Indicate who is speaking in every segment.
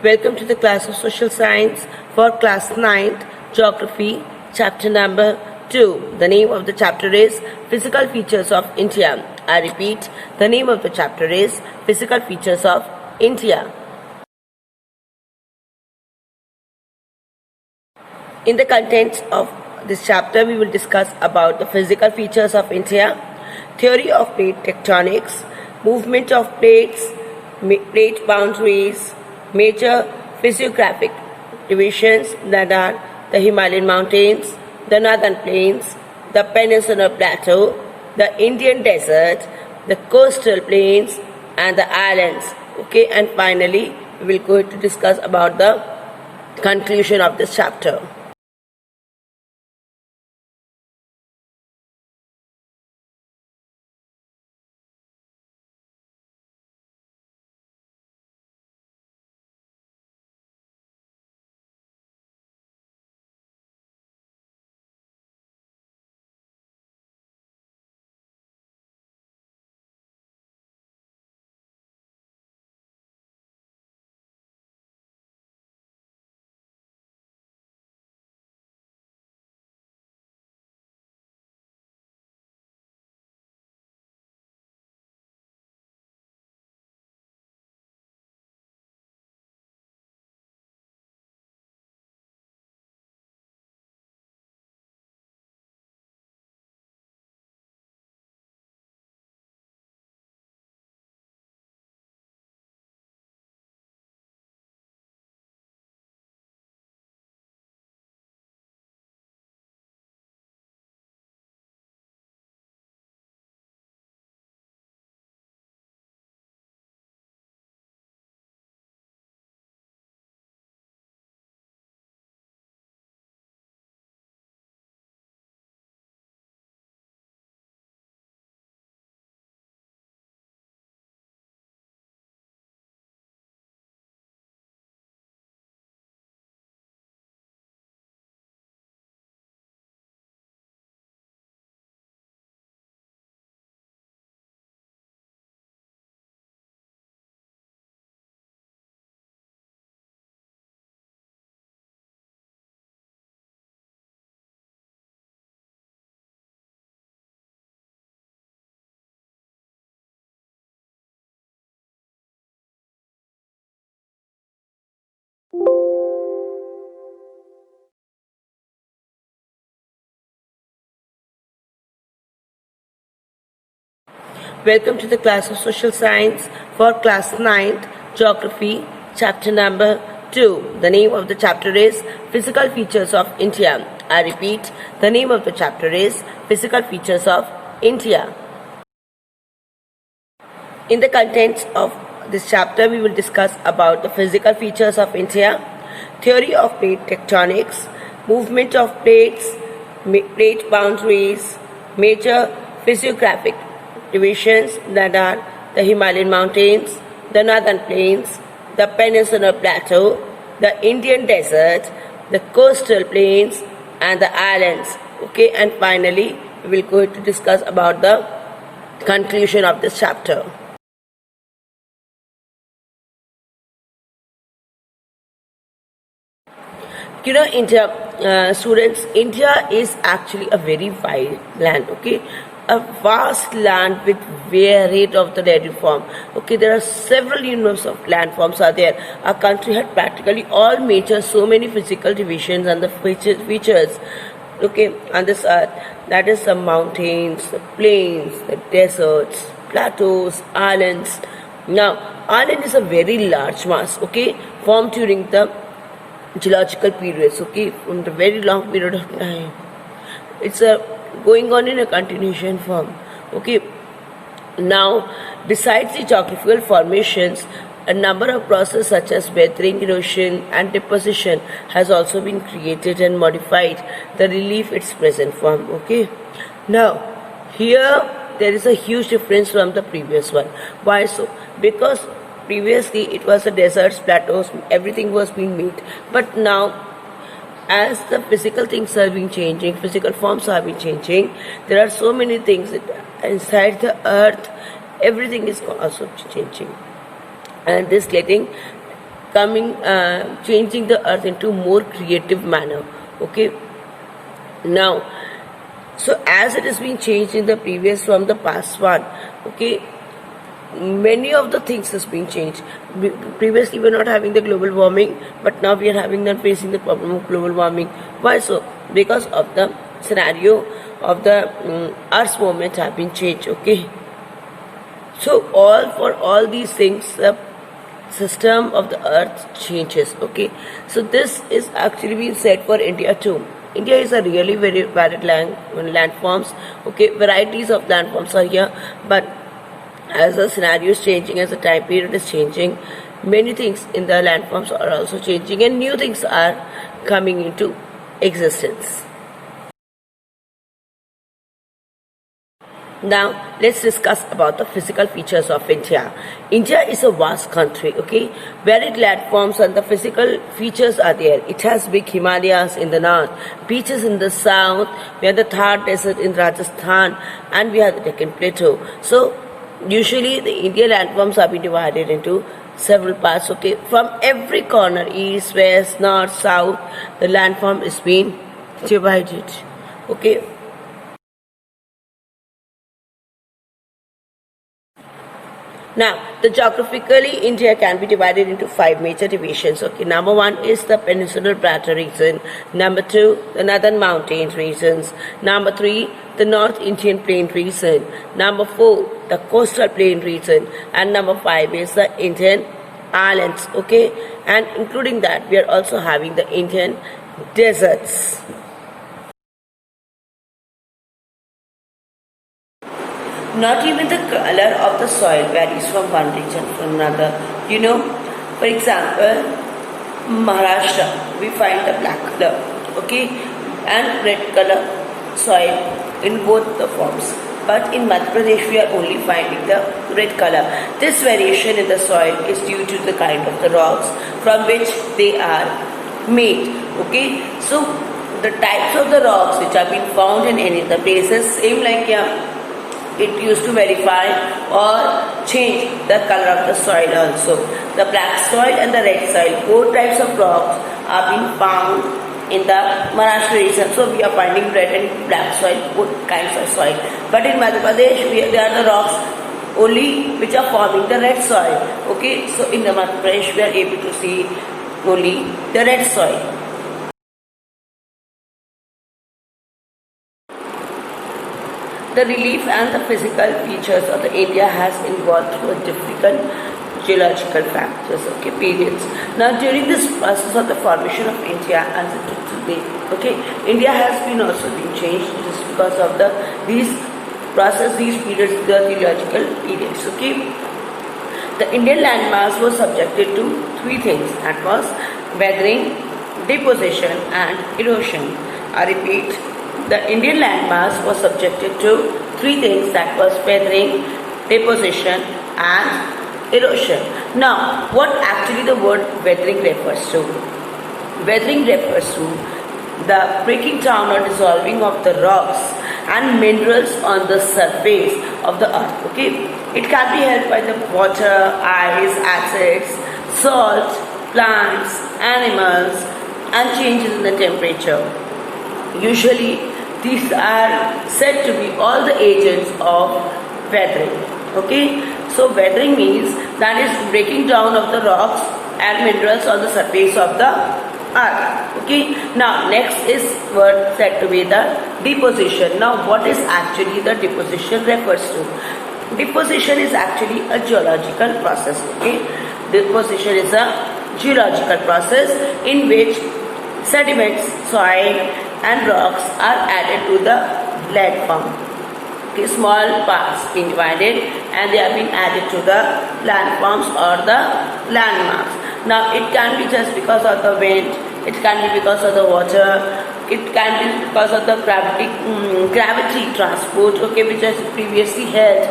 Speaker 1: Welcome to the class of Social Science for class 9th, Geography, chapter number 2. The name of the chapter is Physical Features of India. I repeat, the name of the chapter is Physical Features of India. In the contents of this chapter, we will discuss about the physical features of India, theory of plate tectonics, movement of plates, plate boundaries, major physiographic divisions that are the Himalayan mountains, the northern plains, the peninsular plateau, the Indian desert, the coastal plains and the islands. Okay, and finally we will go to discuss about the conclusion of this chapter. Welcome to the class of Social Science for class 9th, Geography, chapter number 2. The name of the chapter is Physical Features of India. I repeat, the name of the chapter is Physical Features of India. In the contents of this chapter, we will discuss about the physical features of India, theory of plate tectonics, movement of plates, plate boundaries, major physiographic divisions that are the Himalayan mountains, the northern plains, the peninsular plateau, the Indian desert, the coastal plains and the islands. Okay, and finally we will go to discuss about the conclusion of this chapter. You know, students, India is actually a very wide land, okay? A vast land with varied of the dairy form. Okay, there are several universe of landforms are there. Our country had practically all major, so many physical divisions and the features, okay, on this earth. That is the mountains, the plains, the deserts, plateaus, islands. Now, island is a very large mass, okay, formed during the geological periods, okay, from the very long period of time. It's a going on in a continuation form, okay. Now, besides the geographical formations, a number of processes such as weathering, erosion and deposition has also been created and modified the relief its present form, okay. Now, here there is a huge difference from the previous one. Why so? Because previously it was the deserts, plateaus, everything was being made, but now as the physical things are being changing, physical forms are being changing, there are so many things inside the earth, everything is also changing, and this getting changing the earth into more creative manner. Okay, now, so as it has been changed in the previous from the past one, okay, many of the things has been changed. Previously we were not having the global warming, but now we are having and facing the problem of global warming. Why so? Because of the scenario of the earth's movement have been changed. Okay, so all these things, the system of the earth changes. Okay, so this is actually being said for India too. India is a really very varied landforms. Okay, varieties of landforms are here, but as the scenario is changing, as the time period is changing, many things in the landforms are also changing, and new things are coming into existence. Now, let's discuss about the physical features of India. India is a vast country, okay? Varied landforms and the physical features are there. It has big Himalayas in the north, beaches in the south, we have the Thar Desert in Rajasthan, and we have the Deccan Plateau. So, usually the Indian landforms have been divided into several parts, okay? From every corner, east, west, north, south, the landform is being divided, okay? Now, the geographically India can be divided into 5 major divisions. Okay, number 1 is the Peninsular Plateau region. Number 2, the Northern Mountains regions. Number 3, the North Indian Plain region. Number 4, the Coastal Plain region. And number 5 is the Indian Islands. Okay, and including that, we are also having the Indian deserts. Not even the color of the soil varies from one region to another. You know, for example, Maharashtra, we find the black color, okay, and red color soil in both the forms. But in Madhya Pradesh, we are only finding the red color. This variation in the soil is due to the kind of the rocks from which they are made, okay. So, the types of the rocks which have been found in any of the places, same like it used to verify or change the color of the soil also. The black soil and the red soil, both types of rocks are being found in the Maharashtra region. So we are finding red and black soil, both kinds of soil. But in Madhya Pradesh, there are the rocks only which are forming the red soil. Okay, so in the Madhya Pradesh, we are able to see only the red soil. The relief and the physical features of the India has evolved through different geological factors, okay, periods. Now, during this process of the formation of India as it is today, okay, India has been also been changed just because of these periods, the geological periods, okay. The Indian landmass was subjected to 3 things, that was weathering, deposition and erosion. I repeat, the Indian landmass was subjected to 3 things, that was weathering, deposition and erosion. Now, what actually the word weathering refers to? Weathering refers to the breaking down or dissolving of the rocks and minerals on the surface of the earth. Okay, it can be helped by the water, ice, acids, salt, plants, animals, and changes in the temperature. Usually, these are said to be all the agents of weathering. Okay, so weathering means that is breaking down of the rocks and minerals on the surface of the earth. Okay, now next is word said to be the deposition. Now, what is actually the deposition refers to? Deposition is actually a geological process. Okay, deposition is a geological process in which sediments, soil and rocks are added to the landform. Okay, small parts being divided and they have been added to the landforms or the landmarks. Now, it can be just because of the wind, it can be because of the water, it can be because of the gravity transport, okay, which has previously held,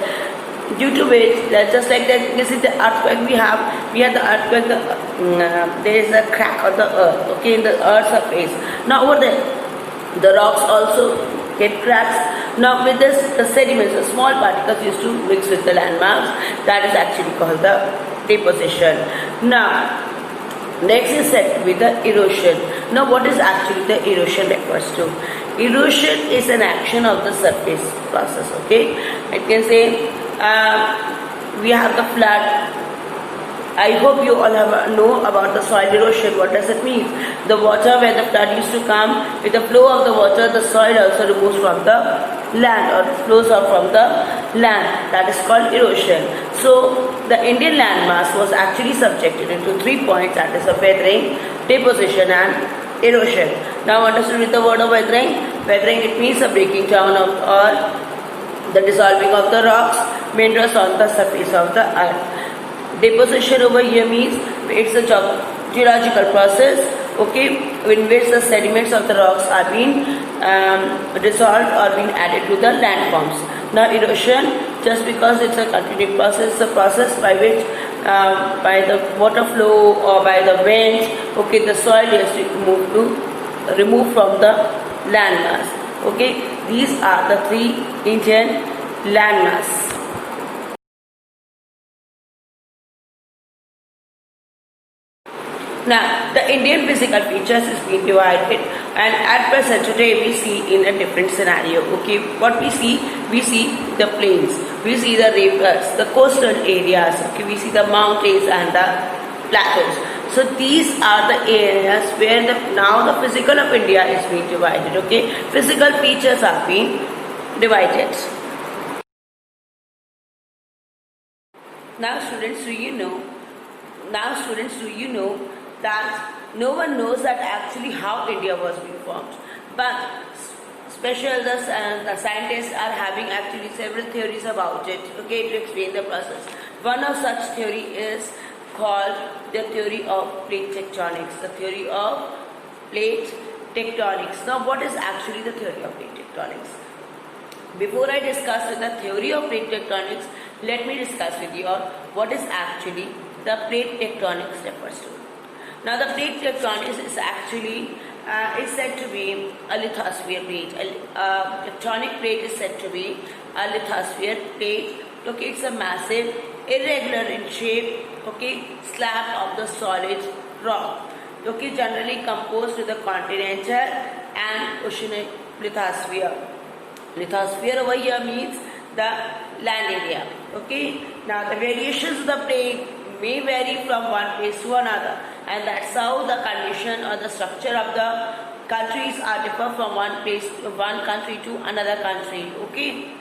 Speaker 1: due to which, just like that, this is the earthquake we have the earthquake, there is a crack on the earth, okay, in the earth's surface. Now, over there, the rocks also get cracks. Now, with this, the sediments, the small particles used to mix with the landmarks, that is actually called the deposition. Now, Next is said to be the erosion. Now, what is actually the erosion refers to? Erosion is an action of the surface process. Okay, I can say we have the flood. I hope you all know about the soil erosion. What does it mean? The water where the flood used to come, with the flow of the water, the soil also removes from the land or flows up from the land. That is called erosion. So the Indian landmass was actually subjected into 3 points, that is, weathering, deposition and erosion. Now understood with the word of weathering? Weathering, it means the breaking down of or the dissolving of the rocks, minerals on the surface of the earth. Deposition over here means it's a geological process, okay, in which the sediments of the rocks are being dissolved or being added to the landforms. Now erosion, just because it's a continuous process, the process by which by the water flow or by the winds, okay, the soil is removed from the landmass. Okay, these are the 3 Indian landmass. Now, the Indian physical features is being divided, and at present today we see in a different scenario. Okay, what we see the plains, we see the rivers, the coastal areas. Okay, we see the mountains and the plateaus. So these are the areas where now the physical of India is being divided. Okay, physical features are being divided. Now, students, do you know? That no one knows that actually how India was being formed, but the scientists are having actually several theories about it, okay, to explain the process. One of such theory is called the theory of plate tectonics. The theory of plate tectonics. Now, what is actually the theory of plate tectonics? Before I discuss the theory of plate tectonics, let me discuss with you what is actually the plate tectonics refers to. Now, the plate tectonics is actually is said to be a lithosphere plate. A tectonic plate is said to be a lithosphere plate. Okay, it's a massive, irregular in shape, okay, slab of the solid rock. Okay, generally composed with the continental and oceanic lithosphere. Lithosphere over here means the land area. Okay, now the variations of the plate may vary from one place to another, and that's how the condition or the structure of the countries are differ from one country to another country. Okay,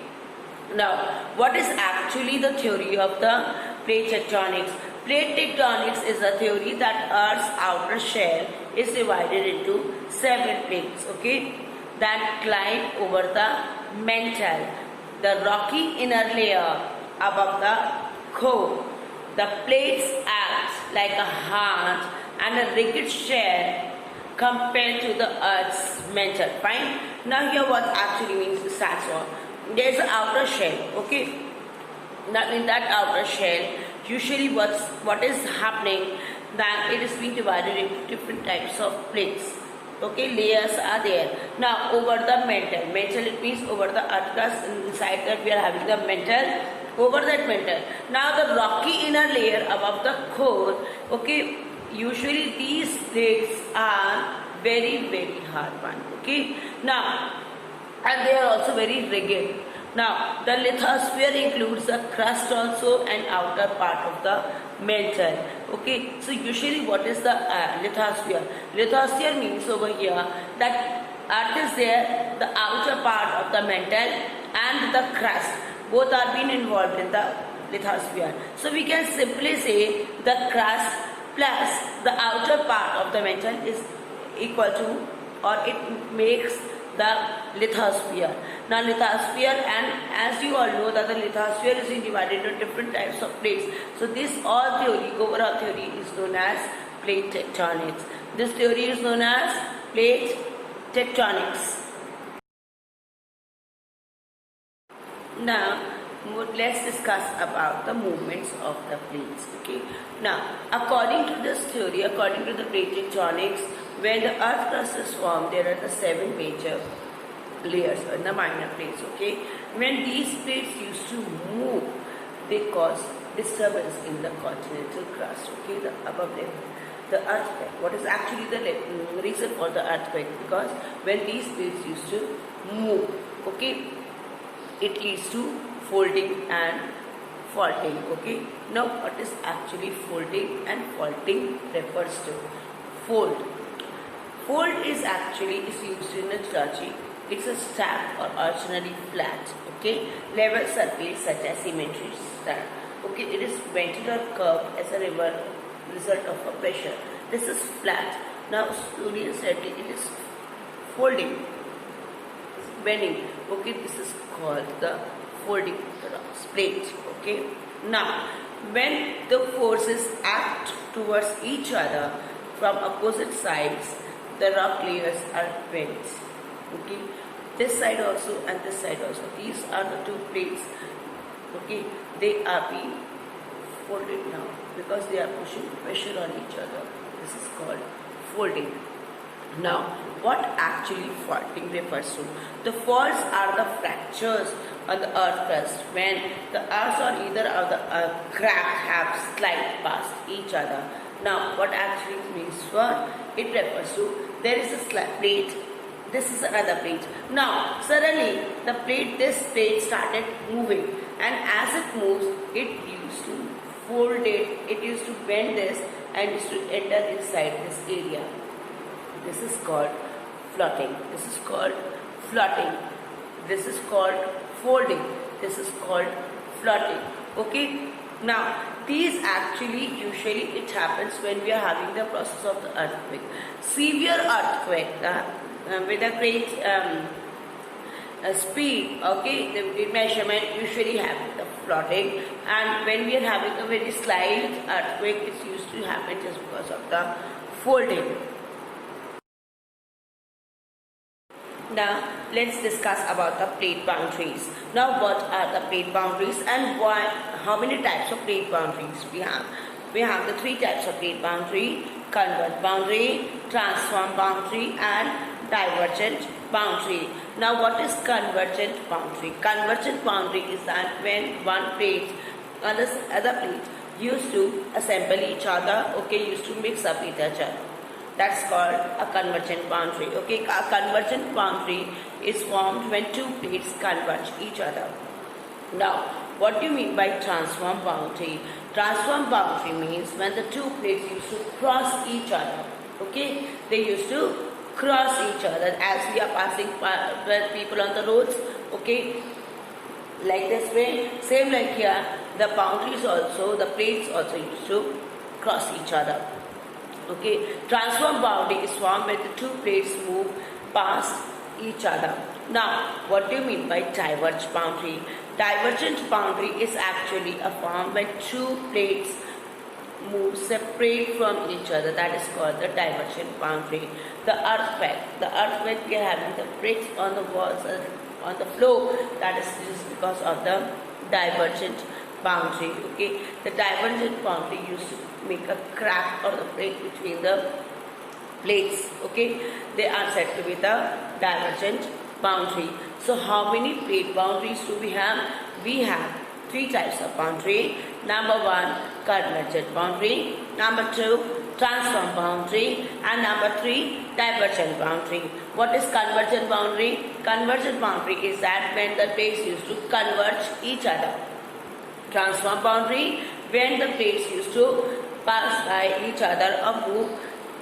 Speaker 1: now what is actually the theory of the plate tectonics? Plate tectonics is a theory that Earth's outer shell is divided into several plates, okay, that climb over the mantle, the rocky inner layer above the core. The plates act like a heart and a rigid shell compared to the Earth's mantle. Fine. Now here what actually means the stands for. There is an outer shell. Okay. Now in that outer shell, usually what is happening, that it is being divided into different types of plates. Okay, layers are there. Now over the mantle it means over the earth crust. Inside that we are having the mantle. Over that mantle, now the rocky inner layer above the core. Okay, usually these plates are very hard one. Okay, now and they are also very rigid. Now the lithosphere includes the crust also and outer part of the mantle. Okay, so usually what is the lithosphere? Lithosphere means over here that earth is there, the outer part of the mantle and the crust. Both are being involved in the lithosphere. So we can simply say the crust plus the outer part of the mantle is equal to, or it makes the lithosphere. Now lithosphere, and as you all know that the lithosphere is divided into different types of plates. So this overall theory is known as plate tectonics. This theory is known as plate tectonics. Now, let's discuss about the movements of the plates. Okay. Now, according to this theory, according to the plate tectonics, when the earth crust is formed, there are the 7 major layers in the minor plates. Okay. When these plates used to move, they cause disturbance in the continental crust. Okay, the above level. the earthquake. What is actually the reason for the earthquake? Because when these plates used to move, okay, it leads to folding and faulting. Okay, now what is actually folding and faulting refers to? Fold. Fold is used in a strategy. It's a stamp or originally flat, okay, level surface such as cemetery stamp. Okay, it is bent or curved as a result of a pressure. This is flat. Now slowly and steadily it is folding, bending. Okay, this is called the folding plate. Okay, now when the forces act towards each other from opposite sides, the rock layers are bent. Okay, this side also and this side also. These are the two plates. Okay, they are being folded now because they are pushing pressure on each other. This is called folding. Now, what actually faulting refers to? The faults are the fractures on the earth crust when the earth or either of the cracks have slide past each other. Now, what actually means for? It refers to there is a plate. This is another plate. Now, suddenly this plate started moving, and as it moves, it used to fold it used to bend this and used to enter inside this area. This is called floating. This is called floating. This is called folding. This is called floating. Okay. Now, these actually usually it happens when we are having the process of the earthquake. Severe earthquake with a great speed, okay, the measurement usually happens the floating, and when we are having a very slight earthquake, it used to happen just because of the folding. Now, let's discuss about the plate boundaries. Now, what are the plate boundaries and why? How many types of plate boundaries we have? We have the three types of plate boundary: convergent boundary, transform boundary, and divergent boundary. Now, what is convergent boundary? Convergent boundary is that when one plate and the other plate used to assemble each other, okay, used to mix up each other. That's called a convergent boundary. Okay, a convergent boundary is formed when two plates converge each other. Now, what do you mean by transform boundary? Transform boundary means when the two plates used to cross each other. Okay, they used to cross each other as we are passing with people on the roads. Okay, like this way. Same like here, the boundaries also, the plates also used to cross each other. Okay, transform boundary is formed when the two plates move past each other. Now, what do you mean by divergent boundary? Divergent boundary is actually a form when two plates move separate from each other. That is called the divergent boundary. The earthquake we are having the bricks on the walls on the floor. That is just because of the divergent boundary. Okay, the divergent boundary used to make a crack or the break between the plates. Okay, they are said to be the divergent boundary. So how many plate boundaries do we have? We have three types of boundary. Number one, convergent boundary. Number two, transform boundary. And number three, divergent boundary. What is convergent boundary? Convergent boundary is that when the plates used to converge each other. Transform boundary, when the plates used to pass by each other or move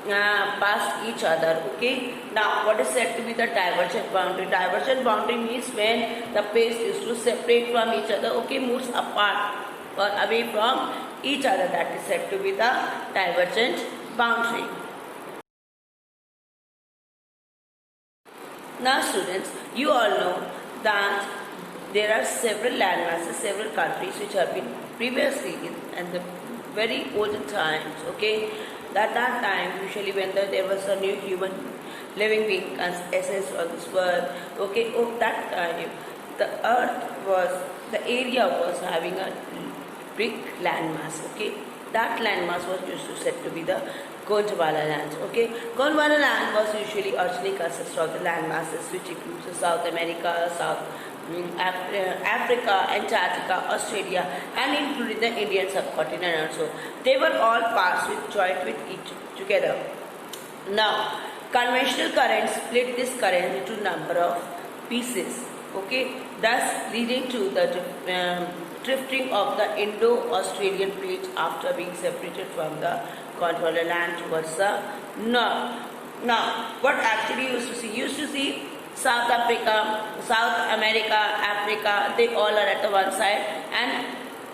Speaker 1: past each other. Okay. Now, what is said to be the divergent boundary? Divergent boundary means when the plates used to separate from each other. Okay, moves apart or away from each other. That is said to be the divergent boundary. Now, students, you all know that there are several landmasses, several countries which have been previously in the very olden times. Okay. At that time, usually when there was a new human living being as essence on this world, okay, that time the area was having a big landmass, okay. That landmass was used to said to be the Gondwana lands, okay. Gondwana land was usually originally consist of the landmasses which includes South America, South Africa, Antarctica, Australia, and including the Indian subcontinent also. They were all parts with joined with each together. Now, conventional currents split this current into number of pieces. Okay, thus leading to the drifting of the Indo-Australian plate after being separated from the continental land towards the north. Now, what actually used to see? Used to see South Africa, South America, Africa, they all are at the one side, and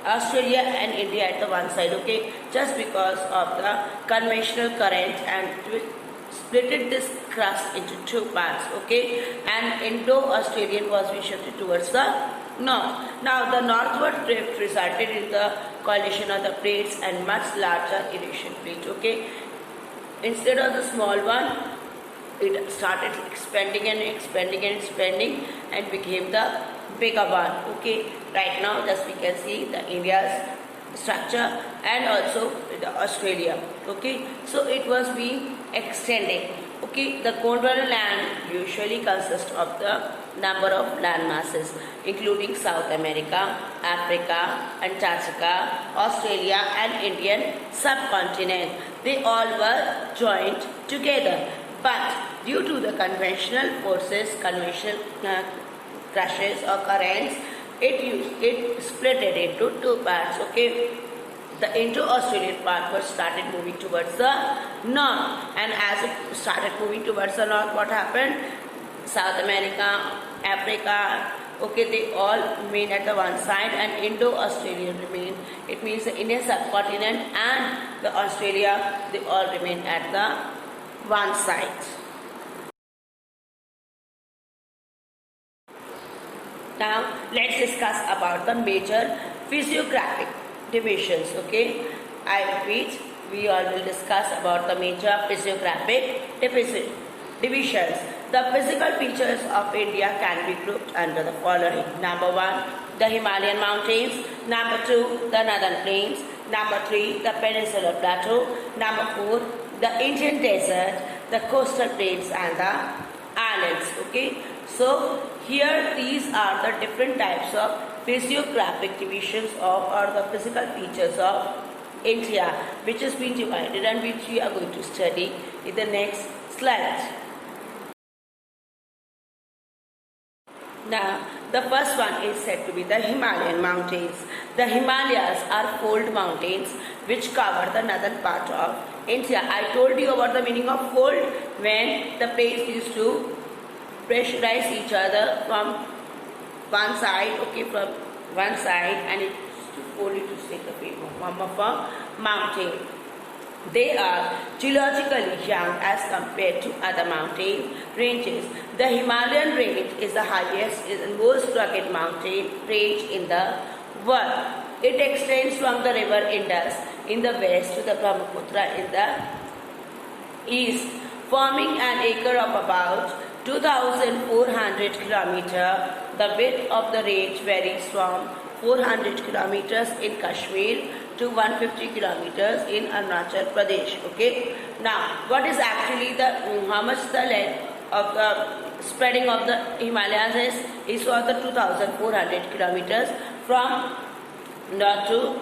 Speaker 1: Australia and India at the one side, okay, just because of the conventional current, and splitted this crust into two parts, okay, and Indo-Australian was shifted towards the north. Now the northward drift resulted in the coalition of the plates and much larger Eurasian plate, okay. Instead of the small one, it started expanding and expanding and expanding and became the bigger one, okay. Right now just we can see the India's structure and also the Australia, okay. So it was being extended, okay. The continental land usually consists of the number of land masses including South America, Africa, Antarctica, Australia and Indian subcontinent. They all were joined together, but due to the conventional forces, conventional crashes or currents, it split it into two parts, okay. The Indo-Australian part was started moving towards the north, and as it started moving towards the north, what happened? South America, Africa, okay, they all remain at the one side, and Indo-Australian remain. It means the Indian subcontinent and the Australia, they all remain at the one side. Now let's discuss about the major physiographic divisions, okay. I repeat, we all will discuss about the major physiographic divisions. The physical features of India can be grouped under the following. Number 1, the Himalayan mountains. Number 2, the northern plains. Number 3, the peninsular plateau. Number 4, the Indian desert, the coastal plains and the islands, okay. So here these are the different types of physiographic divisions of, or the physical features of India, which has been divided and which we are going to study in the next slide. Now, the first one is said to be the Himalayan mountains. The Himalayas are fold mountains which cover the northern part of India. I told you about the meaning of fold when the plates used to pressurize each other from one side, okay, from one side, and it used to fold it to take the form of a mountain. They are geologically young as compared to other mountain ranges. The Himalayan range is the highest and most rugged mountain range in the world. It extends from the river Indus in the west to the Brahmaputra in the east, forming an acre of about 2,400 kilometers. The width of the range varies from 400 kilometers in Kashmir to 150 kilometers in Arunachal Pradesh. Okay. Now, what is actually the how much the length of the spreading of the Himalayas is for the 2,400 kilometers from north to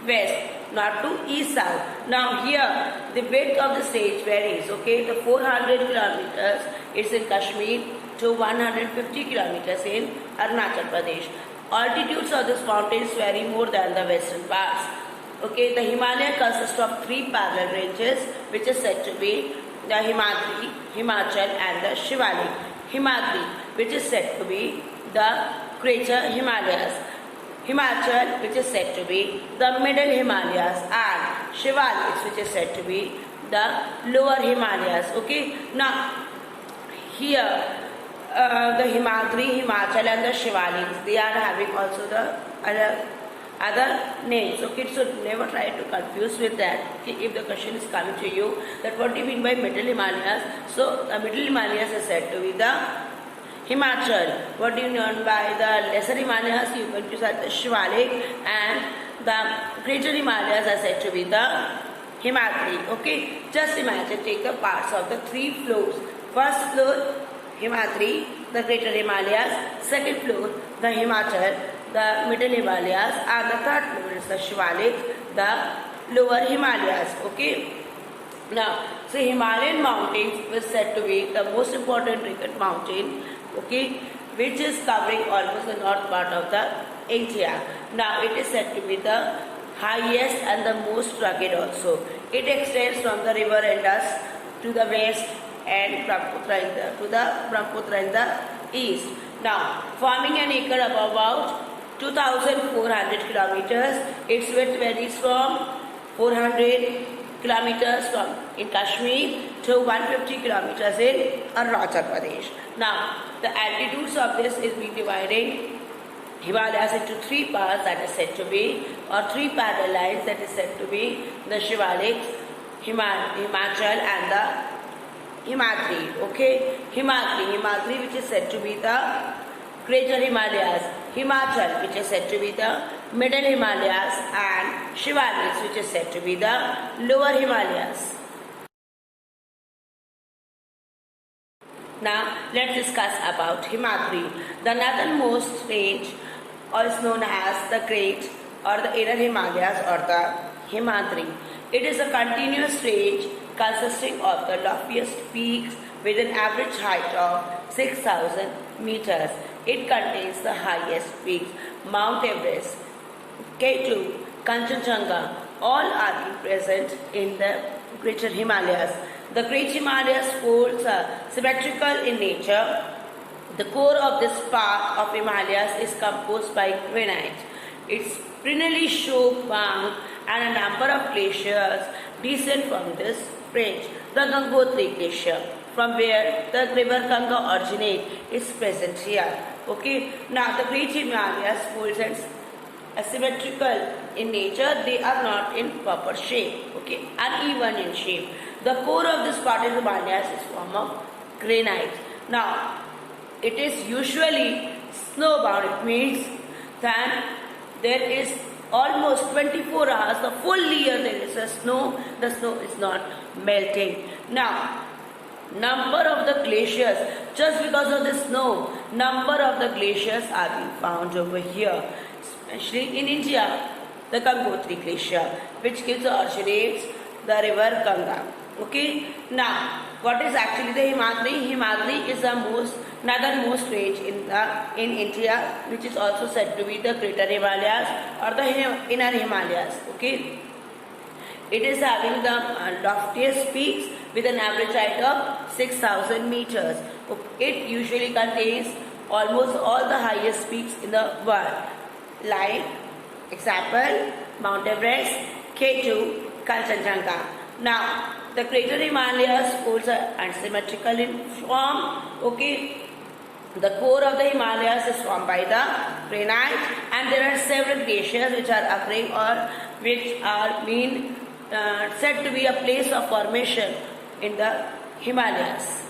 Speaker 1: west, not to east south. Now here the width of the stage varies. Okay, the 400 kilometers is in Kashmir to 150 kilometers in Arunachal Pradesh. Altitudes of these mountains vary more than the western parts. Okay, the Himalaya consists of three parallel ranges, which is said to be the Himadri, Himachal, and the Shivalik. Himadri, which is said to be the Greater Himalayas. Himachal, which is said to be the Middle Himalayas, and Shivalik, which is said to be the Lower Himalayas. Okay, now here the Himadri, Himachal, and the Shivalik, they are having also the other names. Okay, so never try to confuse with that. Okay, if the question is coming to you that what do you mean by Middle Himalayas, so the Middle Himalayas is said to be the Himachal. What do you mean by the Lesser Himalayas? You can use the Shivalik, and the Greater Himalayas are said to be the Himadri. Okay, just imagine, take the parts of the three floors. First floor Himadri, the Greater Himalayas. Second floor the Himachal, the middle Himalayas, and the third floor is the Shivalik, the lower Himalayas. Okay. Now, so Himalayan mountains was said to be the most important rugged mountain, okay, which is covering almost the north part of the India. Now, it is said to be the highest and the most rugged also. It extends from the river Indus to the west and to the Brahmaputra in the east. Now, forming an acre of about 2,400 kilometers, its width varies from 400 kilometers from in Kashmir to 150 kilometers in Arunachal Pradesh. Now, the altitudes of this is we dividing Himalayas into three parts that is said to be, or three parallel lines that is said to be the Shivalik, Himachal and the Himadri. Okay, Himadri which is said to be the Greater Himalayas, Himachal which is said to be the Middle Himalayas, and Shivalik which is said to be the Lower Himalayas. Now let's discuss about Himadri. The northernmost range is known as the Great or the Inner Himalayas or the Himadri. It is a continuous range consisting of the loftiest peaks with an average height of 6,000 meters. It contains the highest peaks, Mount Everest, K2, Kanchenjunga, all are present in the Greater Himalayas. The Great Himalayas folds are symmetrical in nature. The core of this part of Himalayas is composed by granite. Its perennially snow-bound and a number of glaciers descend from this range. The Gangotri Glacier, from where the river Ganga originates, is present here. Okay. Now the Great Himalayas folds are asymmetrical in nature. They are not in proper shape. Okay, uneven in shape. The core of this part of Himalayas is form of granite. Now, it is usually snowbound. It means that there is almost 24 hours, the full year there is a snow, the snow is not melting. Now, number of the glaciers, just because of the snow, number of the glaciers are being found over here, especially in India. The Gangotri Glacier, which originates the river Ganga. Okay. Now, what is actually the Himadri? Himadri is the northernmost range in India, which is also said to be the Greater Himalayas or the Inner Himalayas. Okay. It is having the loftiest peaks with an average height of 6,000 meters. It usually contains almost all the highest peaks in the world, like example Mount Everest, K2, Kanchenjunga. Now, the Greater Himalayas folds are asymmetrical in form. Okay, the core of the Himalayas is formed by the granite, and there are several glaciers which are occurring or which are being said to be a place of formation in the Himalayas.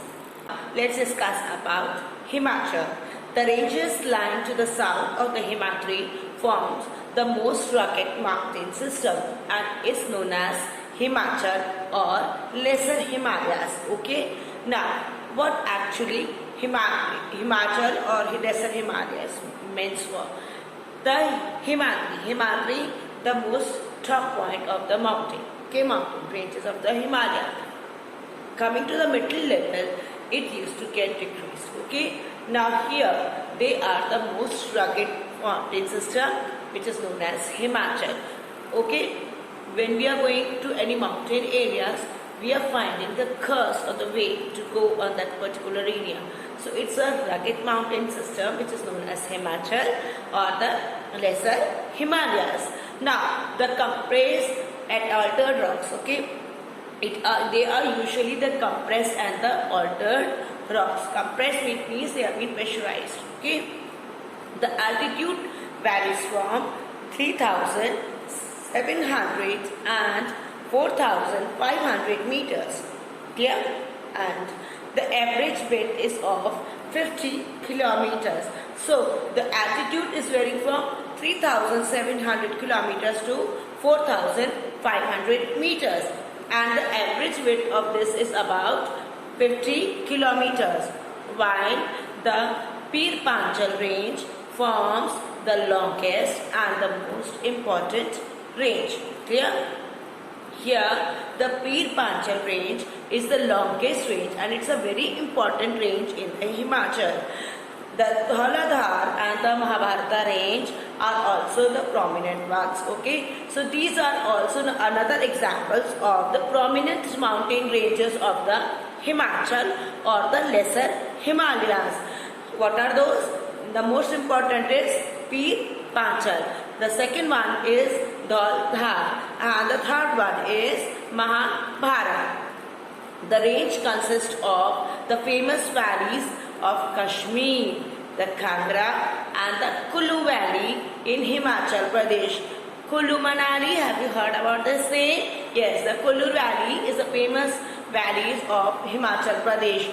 Speaker 1: Let's discuss about Himachal. The ranges lying to the south of the Himadri forms the most rugged mountain system and is known as Himachal or Lesser Himalayas. Okay. Now, what actually Himachal or Lesser Himalayas means for? The Himadri, the most top point of the mountain. Okay, mountain ranges of the Himalaya. Coming to the middle level, it used to get decreased. Okay. Now here they are the most rugged mountain system, which is known as Himachal. Okay. When we are going to any mountain areas, we are finding the curves or the way to go on that particular area. So it's a rugged mountain system which is known as Himachal or the Lesser Himalayas. Now the compressed and altered rocks, okay, they are usually the compressed and the altered rocks. Compressed means they have been pressurized. Okay, the altitude varies from 3,700 and 4,500 meters. Clear? And the average width is of 50 kilometers. So the altitude is varying from 3,700 kilometers to 4,500 meters, and the average width of this is about 50 kilometers, while the Pir Panjal range forms the longest and the most important range. Clear? Here, the Pir Panchal range is the longest range and it's a very important range in the Himachal. The Dhauladhar and the Mahabharata range are also the prominent ones. Okay, so these are also another examples of the prominent mountain ranges of the Himachal or the lesser Himalayas. What are those? The most important is Pir Panchal. The second one is Dhauladhar and the third one is Mahabharata. The range consists of the famous valleys of Kashmir, the Kangra and the Kulu Valley in Himachal Pradesh. Kulu Manali, have you heard about this name? Yes, the Kulu Valley is the famous valleys of Himachal Pradesh.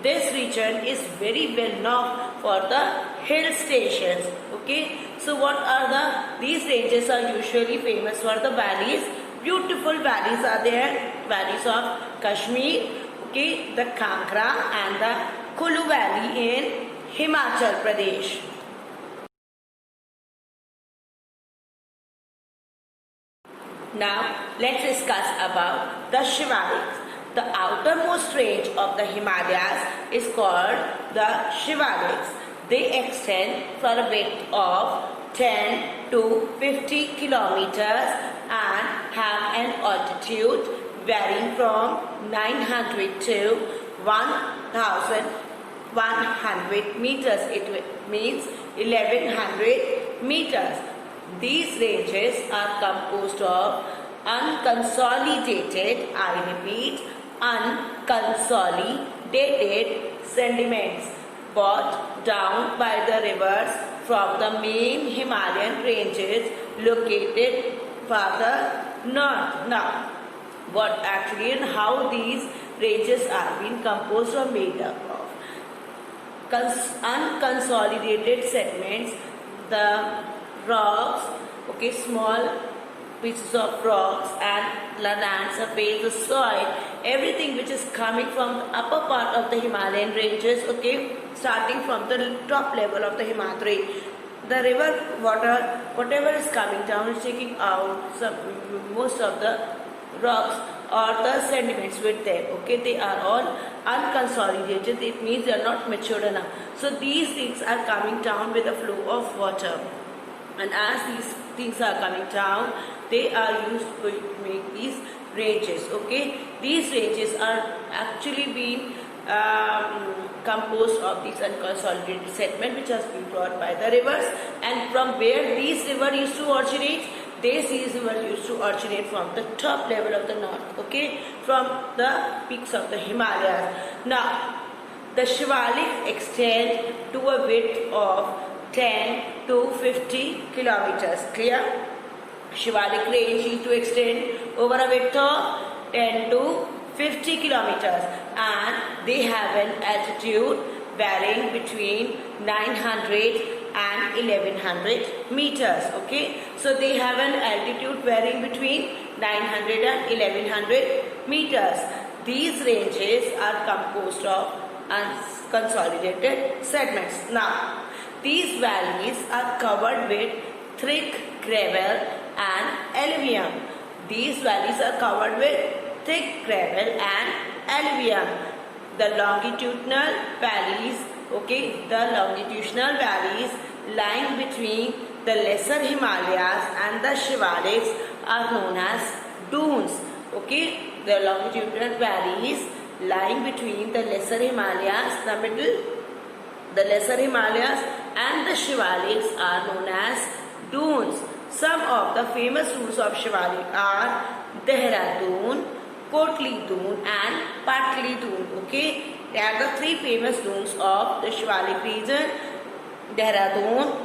Speaker 1: This region is very well known for the hill stations. Okay, so what are these ranges are usually famous for the valleys. Beautiful valleys are there, valleys of Kashmir, okay, the Kangra and the Kulu Valley in Himachal Pradesh. Now let's discuss about the Shivaliks. The outermost range of the Himalayas is called the Shivaliks. They extend for a width of 10 to 50 kilometers and have an altitude varying from 900 to 1100 meters. It means 1100 meters. These ranges are composed of unconsolidated, I repeat, unconsolidated sediments brought down by the rivers from the main Himalayan ranges located farther north. Now, what actually and how these ranges are being composed or made up of? Unconsolidated sediments, the rocks, okay, small pieces of rocks and land surface, the soil, everything which is coming from the upper part of the Himalayan ranges, okay, starting from the top level of the Himadri. The river water, whatever is coming down, is taking out most of the rocks or the sediments with them. Okay, they are all unconsolidated. It means they are not matured enough. So these things are coming down with the flow of water. And as these things are coming down, they are used to make these ranges. Okay, these ranges are actually being composed of these unconsolidated sediment which has been brought by the rivers, and from where these rivers used to originate, these rivers used to originate from the top level of the north, okay, from the peaks of the Himalayas. Now, the Shivalik extend to a width of 10 to 50 kilometers. Clear? Shivalik range used to extend over a width of 10 to 50 kilometers and they have an altitude varying between 900 and 1100 meters. Okay, so they have an altitude varying between 900 and 1100 meters. These ranges are composed of unconsolidated sediments. Now, these valleys are covered with thick gravel and alluvium. These valleys are covered with thick gravel and alluvium. The longitudinal valleys, okay, the longitudinal valleys lying between the lesser Himalayas and the Shivaliks are known as dunes. Okay, the longitudinal valleys lying between the lesser Himalayas, the middle, the lesser Himalayas and the Shivaliks are known as dunes. Some of the famous dunes of Shivalik are Dehradun, Kotli Dune and Patli Dune. Okay, they are the three famous dunes of the Shivalik region: Dehradun,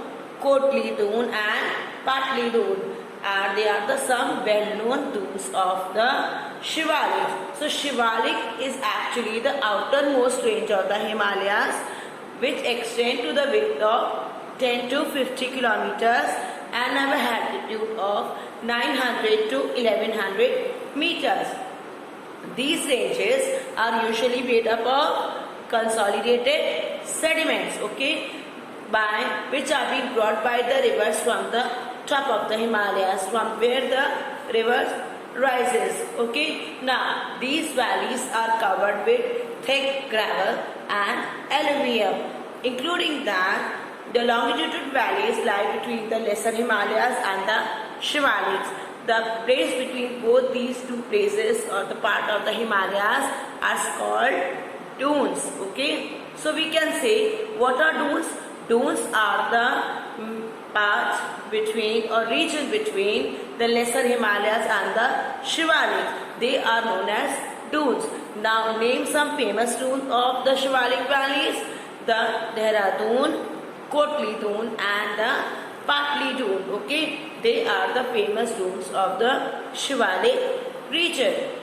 Speaker 1: Kotli Dune and Patli Dune. And they are the some well-known dunes of the Shivalik. So Shivalik is actually the outermost range of the Himalayas, which extend to the width of 10 to 50 kilometers and have an altitude of 900 to 1100 meters. These ranges are usually made up of consolidated sediments. Okay, by which are being brought by the rivers from the top of the Himalayas, from where the rivers rises. Okay, now these valleys are covered with thick gravel and alluvium, including that the longitudinal valleys lie between the lesser Himalayas and the Shivaliks. The place between both these two places or the part of the Himalayas are called dunes. Okay, so we can say what are dunes? Dunes are the part between or region between the lesser Himalayas and the Shivaliks. They are known as dunes. Now name some famous dunes of the Shivalik valleys: the Dehradun, Kotli Dune and the Patli Dune. Okay, they are the famous dunes of the Shivalik region.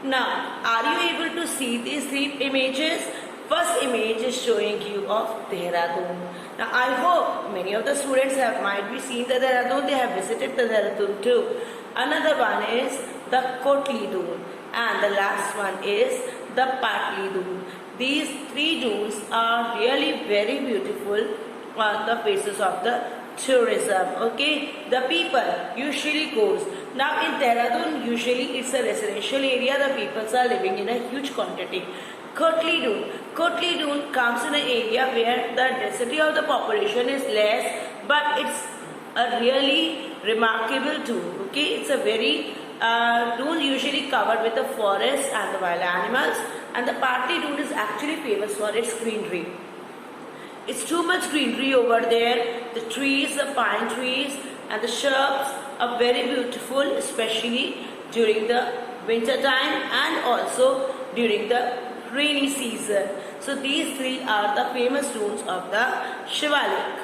Speaker 1: Now, are you able to see these three images? First image is showing you of Dehradun. Now, I hope many of the students might be seen the Dehradun. They have visited the Dehradun too. Another one is the Kotli Dune, and the last one is the Patli Dune. These three dunes are really very beautiful on the faces of the tourism. Okay, the people usually goes. Now in Dehradun, usually it's a residential area. The people are living in a huge quantity. Kotli Dune comes in an area where the density of the population is less, but it's a really remarkable dune. Okay, it's a very dune usually covered with the forest and the wild animals, and the Patli Dune is actually famous for its greenery. It's too much greenery over there. The trees, the pine trees and the shrubs are very beautiful, especially during the winter time and also during the rainy season. So these three are the famous dunes of the Shivalik.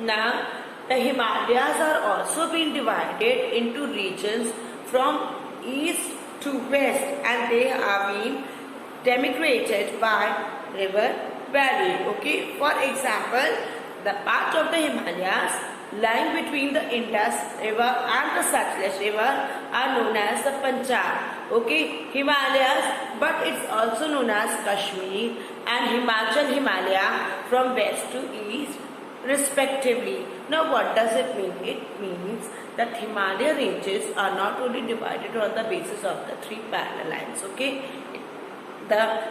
Speaker 1: Now the Himalayas are also being divided into regions from east to west, and they are being demarcated by river valley. Okay, for example, the part of the Himalayas lying between the Indus river and the Satluj river are known as the Punjab. Okay, Himalayas, but it's also known as Kashmir and Himachal Himalaya from west to east respectively. Now what does it mean? It means that Himalaya ranges are not only divided on the basis of the three parallel lines. Okay, the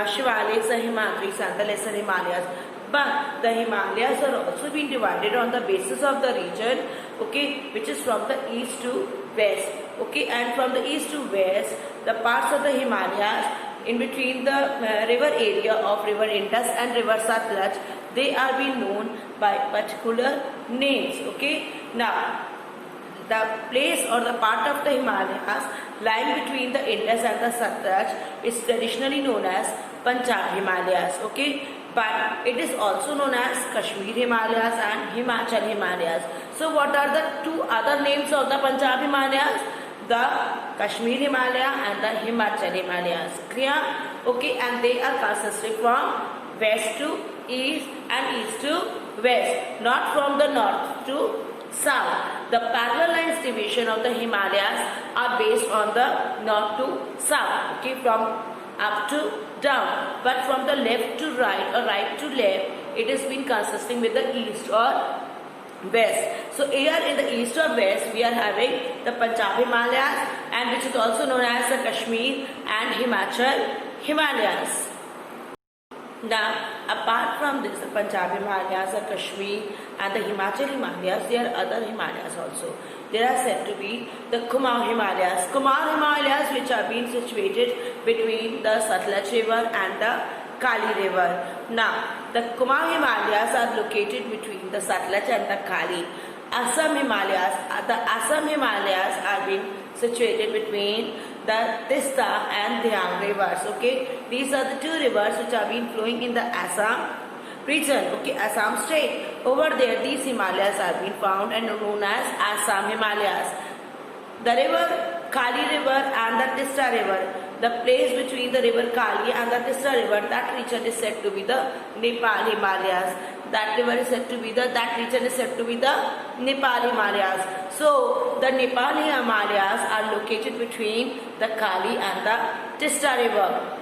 Speaker 1: Shivaliks, the Himalayas and the lesser Himalayas, but the Himalayas are also being divided on the basis of the region, okay, which is from the east to west. Okay, and from the east to west, the parts of the Himalayas in between the river area of river Indus and river Satluj, they are being known by particular names. Okay, now the place or the part of the Himalayas lying between the Indus and the Satluj is traditionally known as Punjab Himalayas. Okay, but it is also known as Kashmir Himalayas and Himachal Himalayas. So what are the two other names of the Punjab Himalayas? The Kashmir Himalaya and the Himachal Himalayas. Clear? Okay, and they are consisting from west to east and east to west, not from the north to south. The parallel lines division of the Himalayas are based on the north to south, okay, from up to down, but from the left to right or right to left, it has been consisting with the east or west. So here in the east or west, we are having the Punjab Himalayas, and which is also known as the Kashmir and Himachal Himalayas. Now, apart from this, the Punjab Himalayas, the Kashmir and the Himachal Himalayas, there are other Himalayas also. There are said to be the Kumaon Himalayas. Kumaon Himalayas, which are being situated between the Satluj river and the Kali river. Now, the Kumaon Himalayas are located between the Satluj and the Kali. Assam Himalayas, the Assam Himalayas are being situated between the Tista and Dhiang rivers. Okay, these are the two rivers which are being flowing in the Assam region. Okay, Assam state. Over there, these Himalayas are being found and known as Assam Himalayas. The river Kali river and the Tista river, the place between the river Kali and the Tista river, that region is said to be the Nepal Himalayas. that river is said to be that region is said to be the Nepal Himalayas. So the Nepal Himalayas are located between the Kali and the Tista river.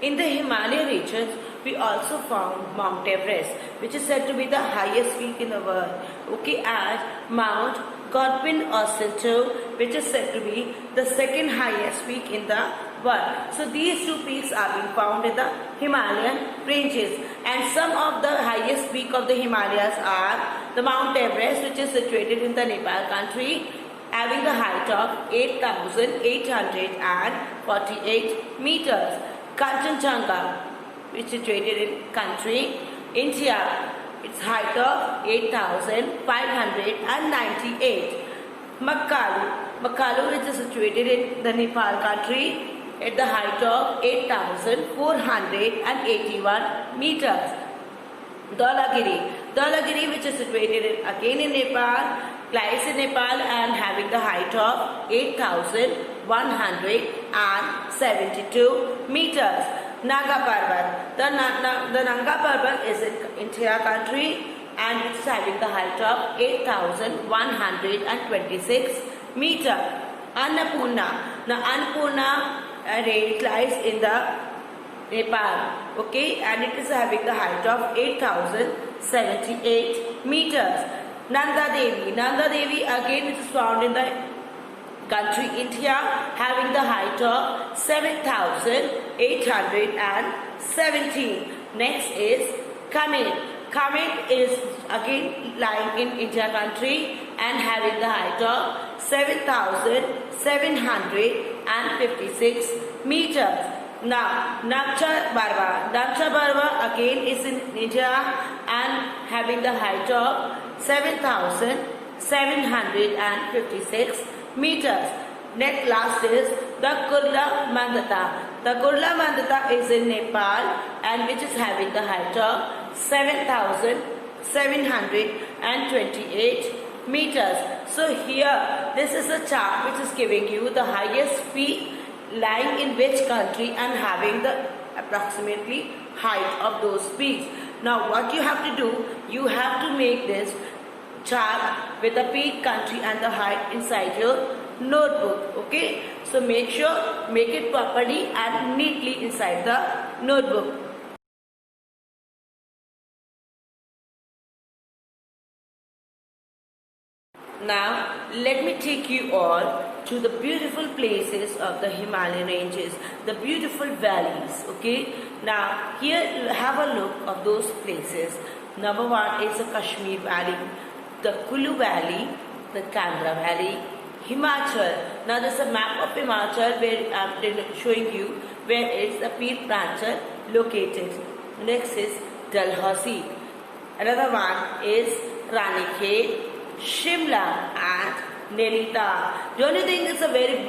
Speaker 1: In the Himalaya regions, we also found Mount Everest, which is said to be the highest peak in the world. Okay, and Mount Godwin Ausinto, which is said to be the second highest peak in the world. So these two peaks are being found in the Himalayan ranges, and some of the highest peak of the Himalayas are the Mount Everest, which is situated in the Nepal country, having the height of 8,848 meters. Kanchenjunga, which is situated in country India, its height of 8,598. Makalu, which is situated in the Nepal country, at the height of 8,481 meters. Dhaulagiri, which is situated again in Nepal, lies in Nepal and having the height of 8,172 meters. Naga Parbat. The Nanga Parbat is in India country and it's having the height of 8,126 meters. Annapurna. Now Annapurna range lies in the Nepal, okay, and it is having the height of 8,078 meters. Nanda Devi again, which is found in the country India, having the height of 7,817. Next is Kamet. Kamet is again lying in India country and having the height of 7,756 meters. Now, Namcha Barwa again is in India and having the height of 7,756 meters. Next last is the Kurla Mandata. The Kurla Mandata is in Nepal and which is having the height of 7,728 meters. So here, this is a chart which is giving you the highest peak lying in which country and having the approximately height of those peaks. Now what you have to do, you have to make this chart with the peak, country and the height inside your notebook. Okay, so make it properly and neatly inside the notebook. Now let me take you all to the beautiful places of the Himalayan ranges, the beautiful valleys. Okay, now here you have a look of those places. Number one is the Kashmir Valley, the Kulu Valley, the Kangra Valley, Himachal. Now this is a map of Himachal where I am showing you where is the Pir Panchal located. Next is Dalhousie. Another one is Ranikhet, Shimla and Nainital. Don't you think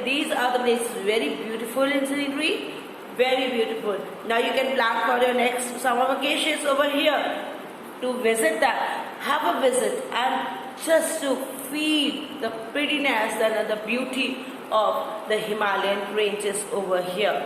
Speaker 1: these are the places very beautiful in scenery? Very beautiful. Now you can plan for your next summer vacations over here to visit that. Have a visit and just to feel the prettiness and the beauty of the Himalayan ranges over here.